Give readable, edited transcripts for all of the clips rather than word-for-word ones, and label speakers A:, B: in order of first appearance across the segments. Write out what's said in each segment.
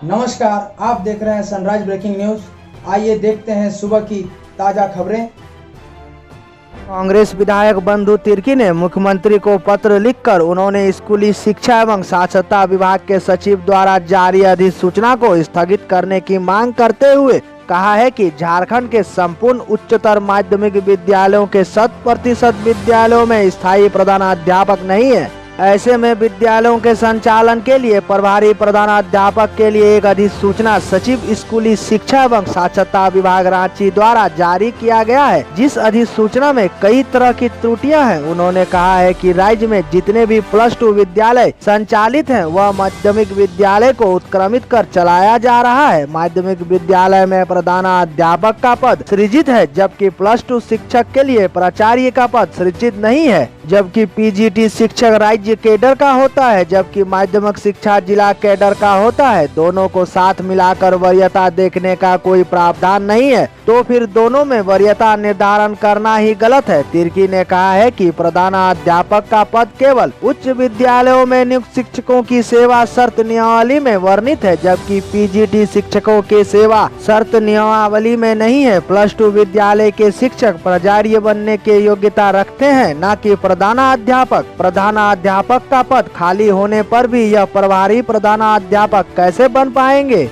A: नमस्कार, आप देख रहे हैं सनराइज ब्रेकिंग न्यूज। आइए देखते हैं सुबह की ताजा खबरें।
B: कांग्रेस विधायक बंधु तिर्की ने मुख्यमंत्री को पत्र लिखकर उन्होंने स्कूली शिक्षा एवं साक्षरता विभाग के सचिव द्वारा जारी अधिसूचना को स्थगित करने की मांग करते हुए कहा है कि झारखंड के संपूर्ण उच्चतर माध्यमिक विद्यालयों के 100% विद्यालयों में स्थायी प्रधानाध्यापक नहीं है। ऐसे में विद्यालयों के संचालन के लिए प्रभारी प्रधानाध्यापक के लिए एक अधिसूचना सचिव स्कूली शिक्षा एवं साक्षरता विभाग रांची द्वारा जारी किया गया है, जिस अधिसूचना में कई तरह की त्रुटियां हैं। उन्होंने कहा है कि राज्य में जितने भी +2 विद्यालय संचालित हैं, वह माध्यमिक विद्यालय को उत्क्रमित कर चलाया जा रहा है। माध्यमिक विद्यालय में प्रधानाध्यापक का पद सृजित है, जबकि +2 शिक्षक के लिए प्राचार्य का पद सृजित नहीं है, जबकि पीजीटी शिक्षक राज्य कैडर का होता है, जबकि माध्यमिक शिक्षा जिला कैडर का होता है। दोनों को साथ मिलाकर वरीयता देखने का कोई प्रावधान नहीं है, तो फिर दोनों में वरीयता निर्धारण करना ही गलत है। तिर्की ने कहा है कि प्रधानाध्यापक का पद केवल उच्च विद्यालयों में नियुक्त शिक्षकों की सेवा शर्त नियमावली में वर्णित है, जबकि पीजीटी शिक्षकों की सेवा शर्त नियमावली में नहीं है। +2 विद्यालय के शिक्षक प्राचार्य बनने की योग्यता रखते हैं, न कि प्रधानाध्यापक। प्रधानाध्यापक का पद खाली होने पर भी यह प्रभारी प्रधानाध्यापक कैसे बन पाएंगे।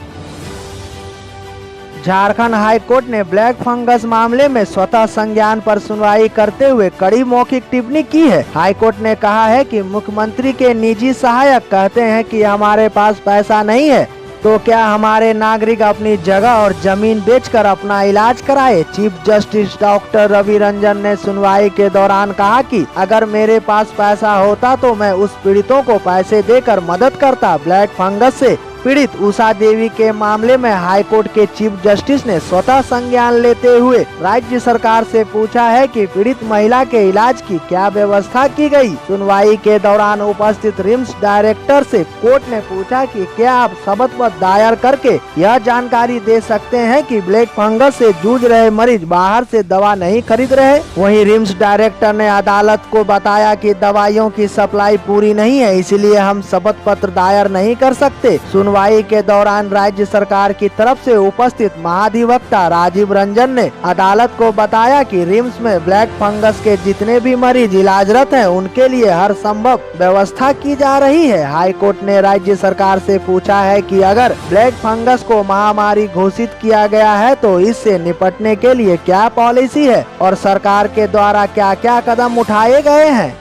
B: झारखंड हाई कोर्ट ने ब्लैक फंगस मामले में स्वतः संज्ञान पर सुनवाई करते हुए कड़ी मौखिक टिप्पणी की है। हाई कोर्ट ने कहा है कि मुख्यमंत्री के निजी सहायक कहते हैं कि हमारे पास पैसा नहीं है, तो क्या हमारे नागरिक अपनी जगह और जमीन बेचकर अपना इलाज कराए। Chief justice doctor Ravi Ranjan ने सुनवाई के दौरान कहा कि अगर मेरे पास पैसा होता तो मैं उस पीड़ितों को पैसे देकर मदद करता। ब्लैक फंगस से पीड़ित उषा देवी के मामले में हाईकोर्ट के चीफ जस्टिस ने स्वतः संज्ञान लेते हुए राज्य सरकार से पूछा है कि पीड़ित महिला के इलाज की क्या व्यवस्था की गई। सुनवाई के दौरान उपस्थित रिम्स डायरेक्टर से कोर्ट ने पूछा कि क्या आप शपथ पत्र दायर करके यह जानकारी दे सकते हैं कि ब्लैक फंगस से जूझ रहे मरीज बाहर से दवा नहीं खरीद रहे। वहीं रिम्स डायरेक्टर ने अदालत को बताया कि दवाइयों की सप्लाई पूरी नहीं है, इसलिए हम शपथ पत्र दायर नहीं कर सकते। सुनवाई के दौरान राज्य सरकार की तरफ से उपस्थित महाधिवक्ता राजीव रंजन ने अदालत को बताया कि रिम्स में ब्लैक फंगस के जितने भी मरीज इलाजरत हैं, उनके लिए हर संभव व्यवस्था की जा रही है। हाई कोर्ट ने राज्य सरकार से पूछा है कि अगर ब्लैक फंगस को महामारी घोषित किया गया है तो इससे निपटने के लिए क्या पॉलिसी है और सरकार के द्वारा क्या क्या कदम उठाए गए हैं।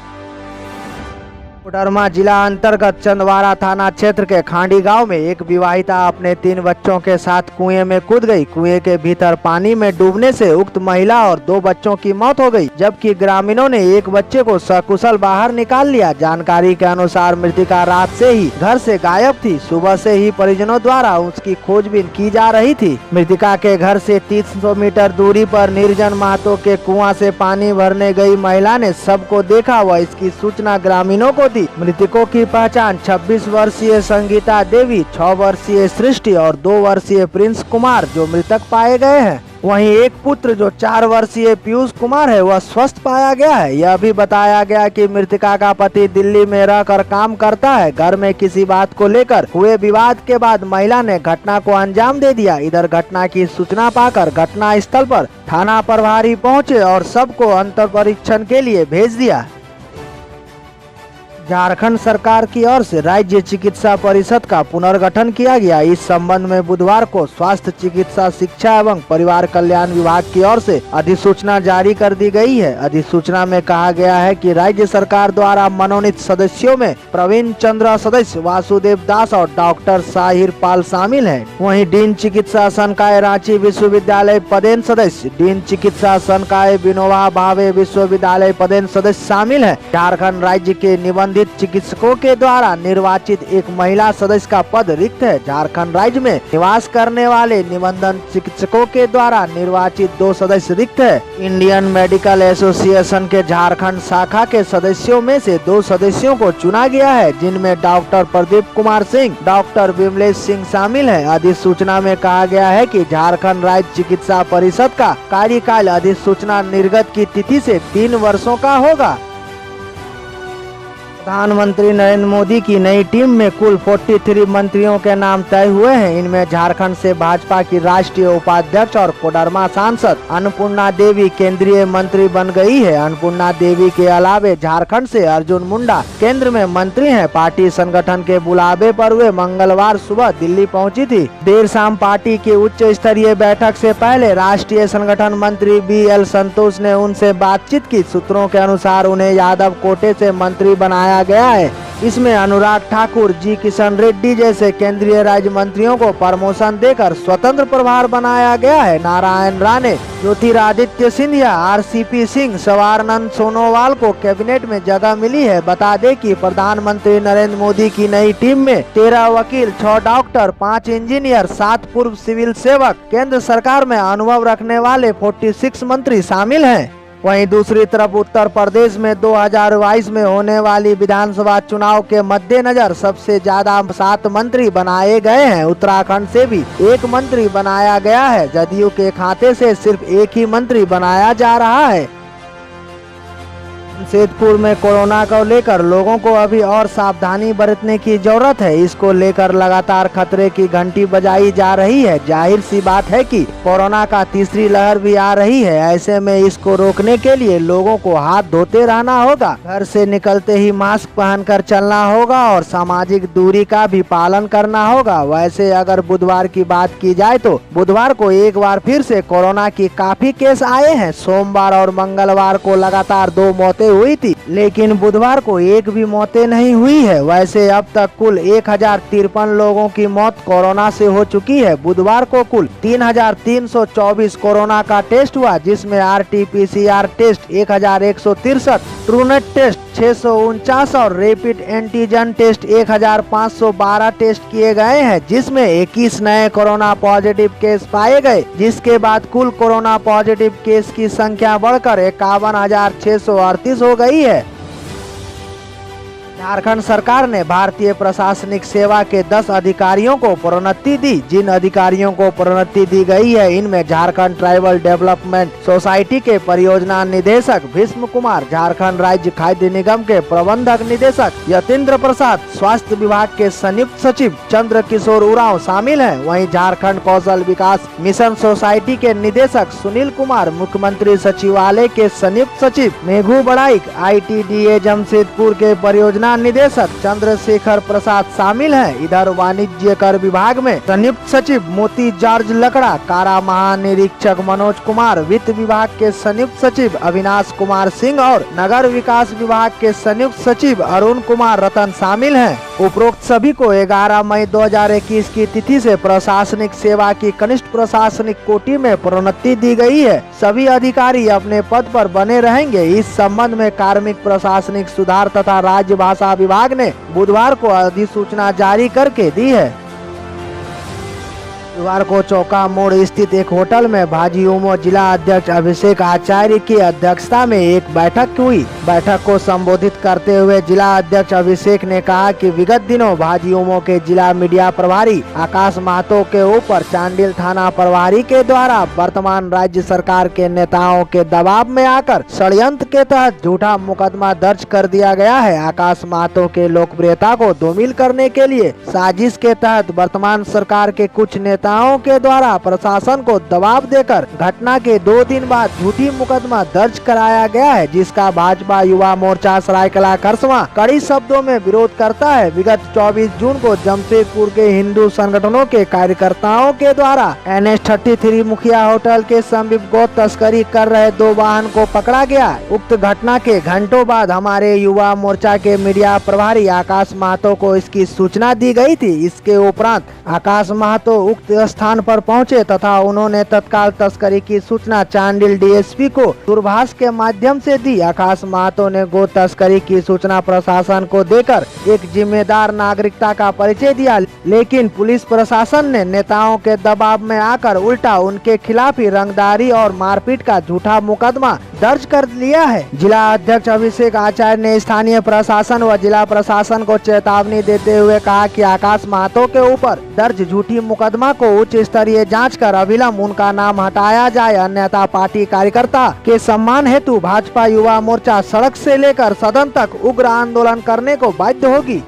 B: कोडरमा जिला अंतर्गत चंदवारा थाना क्षेत्र के खांडी गांव में एक विवाहिता अपने 3 बच्चों के साथ कुएं में कूद गई। कुएं के भीतर पानी में डूबने से उक्त महिला और 2 बच्चों की मौत हो गई, जबकि ग्रामीणों ने एक बच्चे को सकुशल बाहर निकाल लिया। जानकारी के अनुसार मृतका रात से ही घर से गायब थी। सुबह से ही परिजनों द्वारा उसकी खोजबीन की जा रही थी। मृतका के घर से 300 मीटर दूरी पर निर्जन महतो के कुआं से पानी भरने गई महिला ने सबको देखा व इसकी सूचना ग्रामीणों को दी। मृतकों की पहचान 26 वर्षीय संगीता देवी, 6 वर्षीय सृष्टि और 2 वर्षीय प्रिंस कुमार जो मृतक पाए गए हैं। वहीं एक पुत्र जो 4 वर्षीय पीयूष कुमार है वह स्वस्थ पाया गया है। यह भी बताया गया कि मृतका का पति दिल्ली में रहकर काम करता है। घर में किसी बात को लेकर हुए विवाद के बाद महिला ने घटना को अंजाम दे दिया। इधर घटना की सूचना पाकर घटना स्थल पर थाना प्रभारी पहुंचे और सबको अंतर परीक्षण के लिए भेज दिया। झारखंड सरकार की ओर से राज्य चिकित्सा परिषद का पुनर्गठन किया गया। इस संबंध में बुधवार को स्वास्थ्य चिकित्सा शिक्षा एवं परिवार कल्याण विभाग की ओर से अधिसूचना जारी कर दी गई है। अधिसूचना में कहा गया है कि राज्य सरकार द्वारा मनोनीत सदस्यों में प्रवीण चंद्र सदस्य, वासुदेव दास और डॉक्टर साहिर पाल शामिल हैं। वहीं डीन चिकित्सा संकाय रांची विश्वविद्यालय पदेन सदस्य, डीन चिकित्सा संकाय विनोबा भावे विश्वविद्यालय पदेन सदस्य शामिल है। झारखण्ड राज्य के निबंधित चिकित्सकों के द्वारा निर्वाचित एक महिला सदस्य का पद रिक्त है। झारखंड राज्य में निवास करने वाले निबंधन चिकित्सकों के द्वारा निर्वाचित 2 सदस्य रिक्त है। इंडियन मेडिकल एसोसिएशन के झारखंड शाखा के सदस्यों में से 2 सदस्यों को चुना गया है, जिनमें डॉक्टर प्रदीप कुमार सिंह, डॉक्टर विमलेश सिंह शामिल है। अधिसूचना में कहा गया है कि झारखंड राज्य चिकित्सा परिषद का कार्यकाल अधिसूचना निर्गत की तिथि से 3 वर्षों का होगा। प्रधानमंत्री नरेंद्र मोदी की नई टीम में कुल 43 मंत्रियों के नाम तय हुए हैं। इनमें झारखंड से भाजपा की राष्ट्रीय उपाध्यक्ष और कोडरमा सांसद अन्नपूर्णा देवी केंद्रीय मंत्री बन गई है। अन्नपूर्णा देवी के अलावे झारखंड से अर्जुन मुंडा केंद्र में मंत्री हैं। पार्टी संगठन के बुलावे पर वे मंगलवार सुबह दिल्ली पहुंची थी। देर शाम पार्टी की उच्च स्तरीय बैठक से पहले राष्ट्रीय संगठन मंत्री BL संतोष ने उनसे बातचीत की। सूत्रों के अनुसार उन्हें यादव कोटे से मंत्री बनाया गया है। इसमें अनुराग ठाकुर, जी किशन रेड्डी जैसे केंद्रीय राज्य मंत्रियों को प्रमोशन देकर स्वतंत्र प्रभार बनाया गया है। नारायण राणे, ज्योतिरादित्य सिंधिया, RCP सिंह, सवानंद सोनोवाल को कैबिनेट में जगह मिली है। बता दें कि प्रधानमंत्री नरेंद्र मोदी की नई टीम में 13 वकील, 6 डॉक्टर, 5 इंजीनियर, 7 पूर्व सिविल सेवक, केंद्र सरकार में अनुभव रखने वाले 46 मंत्री शामिल हैं। वहीं दूसरी तरफ उत्तर प्रदेश में 2022 में होने वाली विधानसभा चुनाव के मद्देनजर सबसे ज्यादा 7 मंत्री बनाए गए हैं। उत्तराखंड से भी 1 मंत्री बनाया गया है। जदयू के खाते से सिर्फ 1 ही मंत्री बनाया जा रहा है। जमशेदपुर में कोरोना को लेकर लोगों को अभी और सावधानी बरतने की जरूरत है। इसको लेकर लगातार खतरे की घंटी बजाई जा रही है। जाहिर सी बात है कि कोरोना का तीसरी लहर भी आ रही है। ऐसे में इसको रोकने के लिए लोगों को हाथ धोते रहना होगा, घर से निकलते ही मास्क पहनकर चलना होगा और सामाजिक दूरी का भी पालन करना होगा। वैसे अगर बुधवार की बात की जाए तो बुधवार को एक बार फिर से कोरोना की काफी केस आए हैं। सोमवार और मंगलवार को लगातार 2 मौतें हुई थी, लेकिन बुधवार को 1 भी मौतें नहीं हुई है। वैसे अब तक कुल 1053 लोगों की मौत कोरोना से हो चुकी है। बुधवार को कुल 3324 कोरोना का टेस्ट हुआ, जिसमें RT-PCR टेस्ट 1163, ट्रूनेट टेस्ट 649 और रैपिड एंटीजन टेस्ट 1512 टेस्ट किए गए हैं, जिसमें 21 नए कोरोना पॉजिटिव केस पाए गए, जिसके बाद कुल कोरोना पॉजिटिव केस की संख्या बढ़कर 51,638 हो गई है। झारखंड सरकार ने भारतीय प्रशासनिक सेवा के 10 अधिकारियों को प्रोन्नति दी। जिन अधिकारियों को प्रोन्नति दी गई है, इनमें झारखंड ट्राइबल डेवलपमेंट सोसाइटी के परियोजना निदेशक भीष्म कुमार, झारखंड राज्य खाद्य निगम के प्रबंधक निदेशक यतीन्द्र प्रसाद, स्वास्थ्य विभाग के संयुक्त सचिव चंद्र किशोर उरांव शामिल हैं। वहीं झारखंड कौशल विकास मिशन सोसाइटी के निदेशक सुनील कुमार, मुख्यमंत्री सचिवालय के संयुक्त सचिव मेघू बड़ाइक, ITDA जमशेदपुर के परियोजना निदेशक चंद्रशेखर प्रसाद शामिल हैं। इधर वाणिज्य कर विभाग में संयुक्त सचिव मोती जॉर्ज लकड़ा, कारा महानिरीक्षक मनोज कुमार, वित्त विभाग के संयुक्त सचिव अविनाश कुमार सिंह और नगर विकास विभाग के संयुक्त सचिव अरुण कुमार रतन शामिल हैं। उपरोक्त सभी को 11 मई 2021 की तिथि से प्रशासनिक सेवा की कनिष्ठ प्रशासनिक कोटि में प्रोन्नति दी गई है। सभी अधिकारी अपने पद पर बने रहेंगे। इस संबंध में कार्मिक प्रशासनिक सुधार तथा राज्य भाषा विभाग ने बुधवार को अधिसूचना जारी करके दी है। बुधवार को चौका मोड़ स्थित एक होटल में भाजयुमो जिला अध्यक्ष अभिषेक आचार्य की अध्यक्षता में एक बैठक हुई। बैठक को संबोधित करते हुए जिला अध्यक्ष अभिषेक ने कहा कि विगत दिनों भाजयुमो के जिला मीडिया प्रभारी आकाश महतो के ऊपर चांडिल थाना प्रभारी के द्वारा वर्तमान राज्य सरकार के नेताओं के दबाव में आकर षड्यंत्र के तहत झूठा मुकदमा दर्ज कर दिया गया है। आकाश महतो के लोकप्रियता को धूमिल करने के लिए साजिश के तहत वर्तमान सरकार के कुछ नेताओं के द्वारा प्रशासन को दबाव देकर घटना के 2 दिन बाद झूठी मुकदमा दर्ज कराया गया है, जिसका भाजपा युवा मोर्चा सरायकला खरसवां कड़ी शब्दों में विरोध करता है। विगत 24 जून को जमशेदपुर के हिंदू संगठनों के कार्यकर्ताओं के द्वारा NH33 मुखिया होटल के समीप गो तस्करी कर रहे 2 वाहन को पकड़ा गया। उक्त घटना के घंटों बाद हमारे युवा मोर्चा के मीडिया प्रभारी आकाश महतो को इसकी सूचना दी गई थी। इसके उपरांत आकाश महतो उक्त स्थान पर पहुंचे तथा उन्होंने तत्काल तस्करी की सूचना चांडिल DSP को दूरभाष के माध्यम से दी। आकाश महतो ने गो तस्करी की सूचना प्रशासन को देकर एक जिम्मेदार नागरिकता का परिचय दिया, लेकिन पुलिस प्रशासन ने नेताओं के दबाव में आकर उल्टा उनके खिलाफ ही रंगदारी और मारपीट का झूठा मुकदमा दर्ज कर लिया है। जिला अध्यक्ष अभिषेक आचार्य ने स्थानीय प्रशासन व जिला प्रशासन को चेतावनी देते हुए कहा कि आकाश महतो के ऊपर दर्ज झूठी मुकदमा को उच्च स्तरीय जांच कर अविलंब उनका नाम हटाया जाए, अन्यथा पार्टी कार्यकर्ता के सम्मान हेतु भाजपा युवा मोर्चा सड़क से लेकर सदन तक उग्र आंदोलन करने को बाध्य होगी।